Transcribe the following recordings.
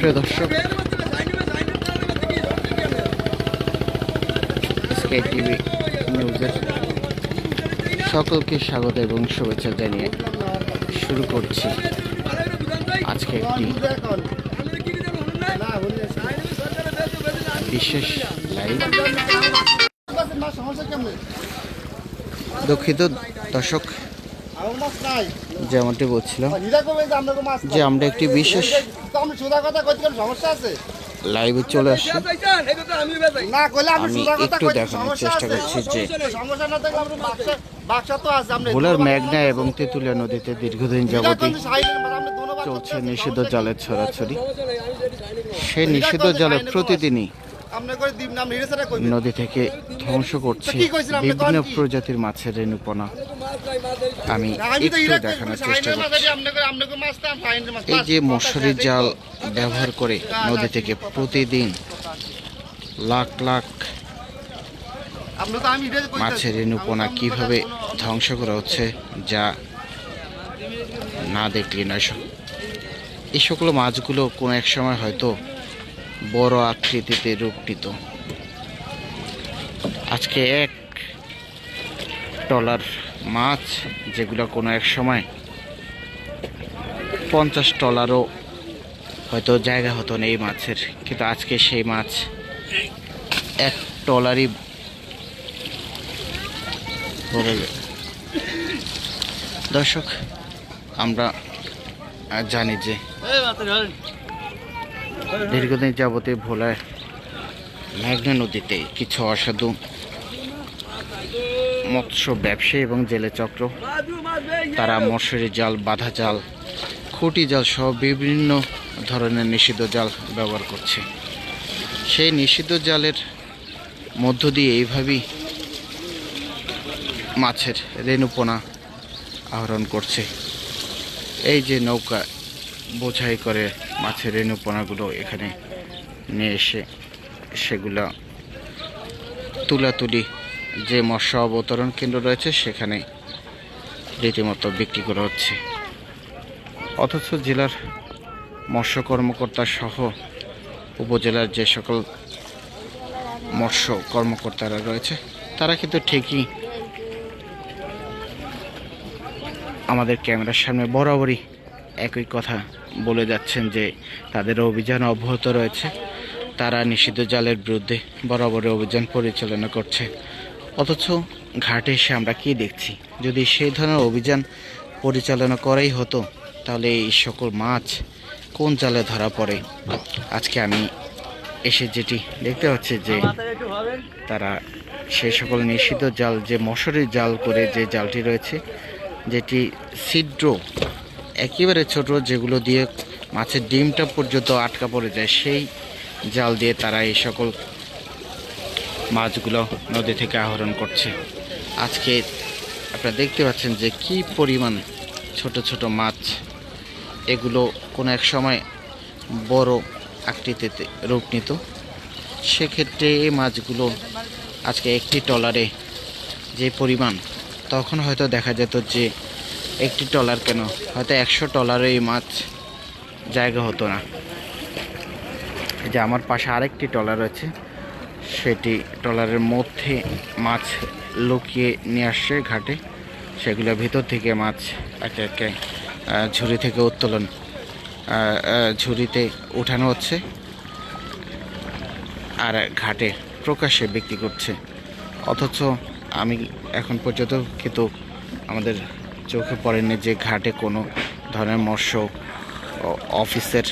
প্রিয় দর্শক, sky TV নিউজের সকলকে স্বাগত এবং শুভেচ্ছা জানিয়ে শুরু করছি আজকে একটি বিশেষ লাইভ। দুঃখিত দর্শক, যেমনটি বলছিলাম যে আমরা একটি বিশেষ লাইভে চলে আসছি। আমি একটু দেখানোর চেষ্টা করছি যে ভোলার মেঘনা এবং তেঁতুলিয়া নদীতে দীর্ঘদিন যাবতই চলছে নিষিদ্ধ জালের ছড়াছড়ি। সেই নিষিদ্ধ জালে প্রতিদিনই নদী থেকে ধ্বংস করছে বিভিন্ন প্রজাতির মাছের রেণুপনা। আমি একটু দেখানোর চেষ্টা করছি। এই যে মশারি জাল ব্যবহার করে নদী থেকে প্রতিদিন লাখ লাখ মাছের রেণুপনা কিভাবে ধ্বংস করা হচ্ছে, যা না দেখলে নয়। এই সকল মাছগুলো কোনো এক সময় হয়তো বড় আকৃতিতে রূপ নিত। আজকে এক ট্রলার মাছ, যেগুলো কোনো এক সময় 50 ট্রলারও হয়তো জায়গা হতো না এই মাছের, কিন্তু আজকে সেই মাছ এক ট্রলারই ভরে যায়। দর্শক, আমরা জানি যে দীর্ঘদিন যাবতে ভোলায় মেঘনা নদীতে কিছু অসাধু মৎস্য ব্যবসায়ী এবং জেলে চক্র, তারা মশারি জাল, বাঁধা জাল, খুঁটি জাল সহ বিভিন্ন ধরনের নিষিদ্ধ জাল ব্যবহার করছে। সেই নিষিদ্ধ জালের মধ্য দিয়ে এইভাবেই মাছের রেণুপনা আহরণ করছে। এই যে নৌকা বোঝাই করে মাছের রেণুপনাগুলো এখানে নিয়ে এসে সেগুলো তুলাতুলি যে মৎস্য অবতরণ কেন্দ্র রয়েছে সেখানে রীতিমতো বিক্রি করা হচ্ছে। অথচ জেলার মৎস্য কর্মকর্তা সহ উপজেলার যে সকল মৎস্য কর্মকর্তারা রয়েছে তারা কিন্তু ঠিকই আমাদের ক্যামেরার সামনে বরাবরই একই কথা বলে যাচ্ছেন যে তাদের অভিযান অব্যাহত রয়েছে, তারা নিষিদ্ধ জালের বিরুদ্ধে বরাবরই অভিযান পরিচালনা করছে। অথচ ঘাটে এসে আমরা কি দেখছি? যদি সেই ধরনের অভিযান পরিচালনা করাই হতো তাহলে এই সকল মাছ কোন জালে ধরা পড়ে? আজকে আমি এসে যেটি দেখতে পাচ্ছি যে তারা সেই সকল নিষিদ্ধ জাল, যে মশারির জাল করে যে জালটি রয়েছে, যেটি ছিদ্র একেবারে ছোট, যেগুলো দিয়ে মাছের ডিমটা পর্যন্ত আটকা পড়ে যায়, সেই জাল দিয়ে তারা এই সকল মাছগুলো নদী থেকে আহরণ করছে। আজকে আপনারা দেখতে পাচ্ছেন যে কি পরিমাণ ছোট ছোট মাছ, এগুলো কোনো এক সময় বড় আকৃতিতে রূপ নিত। সেক্ষেত্রে এই মাছগুলো আজকে একটি ট্রলারে যে পরিমাণ, তখন হয়তো দেখা যেত যে একটি ট্রলার কেন, হয়তো 100 ট্রলারে এই মাছ জায়গা হতো না। যে আমার পাশে আরেকটি ট্রলার রয়েছে, সেটি ট্রলারের মধ্যে মাছ লুকিয়ে নিয়ে আসছে ঘাটে, সেগুলো ভিতর থেকে মাছ একে একে ঝুড়ি থেকে উত্তোলন, ঝুড়িতে উঠানো হচ্ছে আর ঘাটে প্রকাশ্যে বিক্রি করছে। অথচ আমি এখন পর্যন্ত কিন্তু আমাদের চোখে পড়েনি যে ঘাটে কোনো ধরনের মৎস্য অফিসের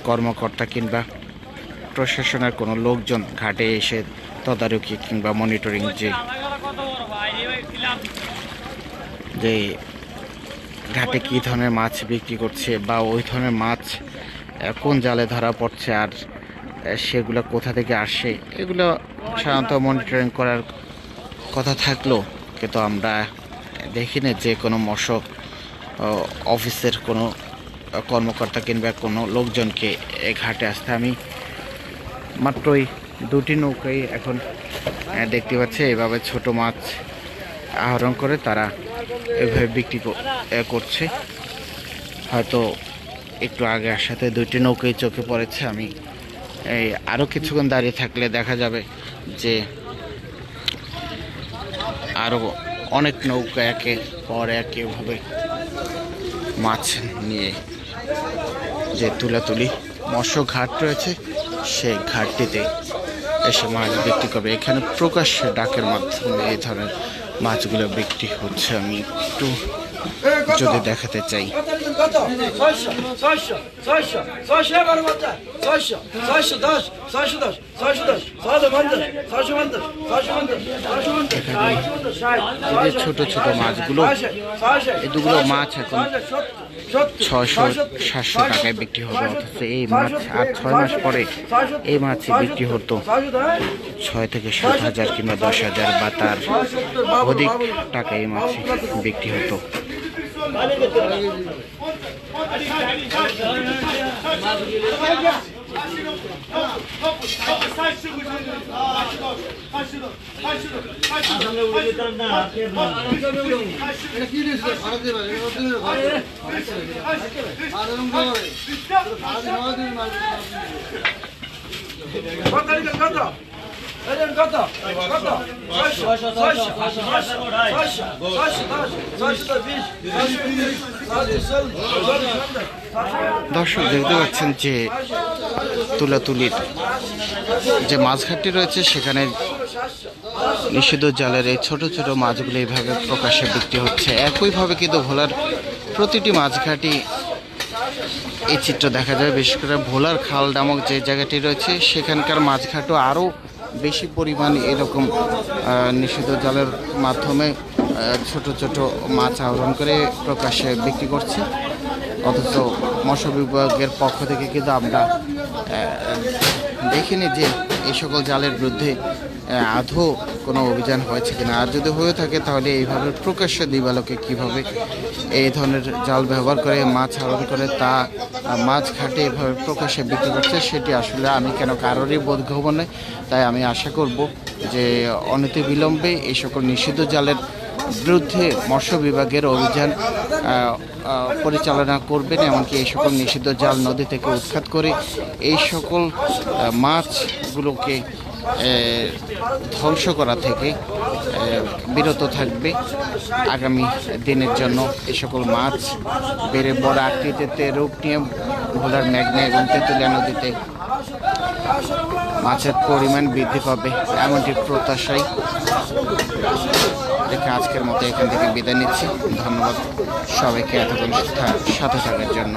কর্মকর্তা কিংবা প্রশাসনের কোনো লোকজন ঘাটে এসে তদারকি কিংবা মনিটরিং যে ঘাটে কী ধরনের মাছ বিক্রি করছে বা ওই ধরনের মাছ কোন জালে ধরা পড়ছে আর সেগুলো কোথা থেকে আসে, এগুলো সাধারণত মনিটরিং করার কথা থাকলেও কিন্তু আমরা দেখিনি যে কোনো মৎস্য অফিসের কোনো কর্মকর্তা কিংবা কোনো লোকজনকে এই ঘাটে আসতে। আমি মাত্রই 2টি নৌকাই এখন দেখতে পাচ্ছি এভাবে ছোট মাছ আহরণ করে তারা এভাবে বিক্রি করছে। হয়তো একটু আগে আসাতে দুইটি নৌকাই চোখে পড়েছে। আমি এই আরও কিছুক্ষণ দাঁড়িয়ে থাকলে দেখা যাবে যে আরও অনেক নৌকা একের পর এক এভাবে মাছ নিয়ে যে তুলাতুলি মৎস্য ঘাট রয়েছে সেই ঘাটটিতে এসে মাছ বিক্রি করবে। এখানে প্রকাশ্যে ডাকের মাধ্যমে এই ধরনের মাছগুলো বিক্রি হচ্ছে। আমি একটু যদি দেখাতে চাই, ছোট ছোট মাছগুলো, এগুলো মাছ এখন 600-700 টাকায় বিক্রি হবে, অথচ এই মাছ আর 6 মাস পরে এই মাছই বিক্রি হতো 6 থেকে 7 হাজার কিংবা 10 হাজার বা তার অধিক টাকা এই মাছ বিক্রি হতো। দর্শক দেখতে পাচ্ছেন যে তুলাতুলির যে মাছঘাটটি রয়েছে সেখানে নিষিদ্ধ জালের এই ছোট ছোট মাছগুলো এইভাবে প্রকাশ্যে বিক্রি হচ্ছে। একইভাবে কিন্তু ভোলার প্রতিটি মাছঘাটই এই চিত্র দেখা যায়। বিশেষ করে ভোলার খাল নামক যে জায়গাটি রয়েছে সেখানকার মাছঘাটও আরও বেশি পরিমাণ এরকম নিষিদ্ধ জালের মাধ্যমে ছোট ছোট মাছ আহরণ করে প্রকাশ্যে বিক্রি করছে। অথচ মৎস্য বিভাগের পক্ষ থেকে কিন্তু আমরা দেখিনি যে এই সকল জালের বিরুদ্ধে আদৌ কোনো অভিযান হয়েছে কিনা। আর যদি হয়ে থাকে তাহলে এইভাবে প্রকাশ্য দিবালোকে কিভাবে এই ধরনের জাল ব্যবহার করে মাছ আহরণ করে তা মাছ ঘাটে এভাবে প্রকাশ্যে বিক্রি করছে, সেটি আসলে আমি কেন কারোরই বোধগম্য নয়। তাই আমি আশা করব যে অনতিবিলম্বে এই সকল নিষিদ্ধ জালের বিরুদ্ধে মৎস্য বিভাগের অভিযান পরিচালনা করবেন, এমনকি এই সকল নিষিদ্ধ জাল নদী থেকে উৎখাত করে এই সকল মাছগুলোকে ধ্বংস করা থেকে বিরত থাকবে। আগামী দিনের জন্য এই সকল মাছ বেড়ে বড় আকৃতিতে রূপ নিয়ে ভোলার মেঘনা এবং তেঁতুলিয়া নদীতে মাছের পরিমাণ বৃদ্ধি পাবে, এমনটি প্রত্যাশাই রেখে আজকের মতো এখান থেকে বিদায় নিচ্ছি। ধন্যবাদ সবাইকে এতক্ষণ সাথে থাকার জন্য।